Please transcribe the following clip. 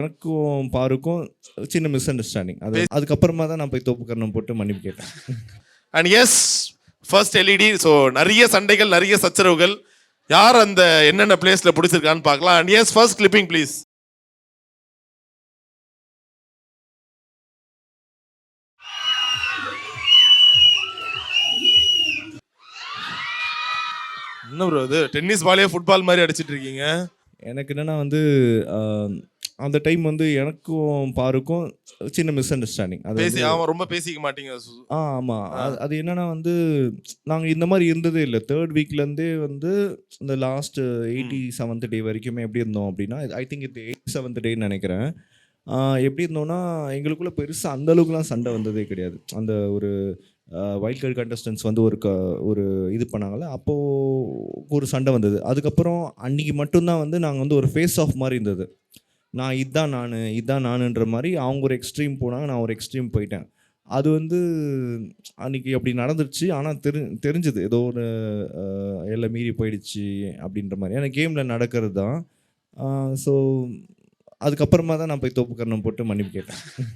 எனக்கும் பாருக்கும் சின்ன miss understanding. அதுக்கப்புறமா தான் நான் போய் தோப்புக்கரணம் போட்டு மன்னிப்பு கேட்டேன். And as first LED. So நிறைய சண்டைகள், நிறைய சச்சரவுகள். யார் அந்த என்னென்ன பிளேஸ்ல பிடிச்சிருக்கான்னு பார்க்கலாம். And as first clipping please. என்ன ப்ரோ இது டென்னிஸ் பாலே ஃபுட்பால் மாதிரி அடிச்சிட்டு இருக்கீங்க? எனக்கு என்னன்னா அந்த டைம் எனக்கும் பாருக்கும் சின்ன மிஸ் அண்டர்ஸ்டாண்டிங். பேசி ரொம்ப பேசிக்க மாட்டீங்க. ஆமாம். அது என்னன்னா நாங்கள் இந்த மாதிரி இருந்ததே இல்லை. தேர்ட் வீக்லேருந்தே இந்த லாஸ்ட் 87th டே வரைக்குமே எப்படி இருந்தோம் அப்படின்னா, ஐ திங்க் இது 87th டேன்னு நினைக்கிறேன். எப்படி இருந்தோம்னா எங்களுக்குள்ள பெருசாக அந்த அளவுக்குலாம் சண்டை வந்ததே கிடையாது. அந்த ஒரு வைல்ட் கார்டு கண்டஸ்டன்ஸ் ஒரு இது பண்ணாங்கல்ல, அப்போது ஒரு சண்டை வந்தது. அதுக்கப்புறம் அன்றைக்கி மட்டும்தான் நாங்கள் ஒரு ஃபேஸ் ஆஃப் மாதிரி இருந்தது. இதுதான் நானுன்ற மாதிரி அவங்க ஒரு எக்ஸ்ட்ரீம் போனாங்க, நான் ஒரு எக்ஸ்ட்ரீம் போயிட்டேன். அது அன்றைக்கி அப்படி நடந்துருச்சு. ஆனால் தெரிஞ்சுது ஏதோ ஒரு எல்லாம் மீறி போயிடுச்சு அப்படின்ற மாதிரி. ஏன்னா கேமில் நடக்கிறது தான். ஸோ அதுக்கப்புறமா தான் நான் போய் தோப்புக்கரணம் போட்டு மன்னிப்பு கேட்டேன்.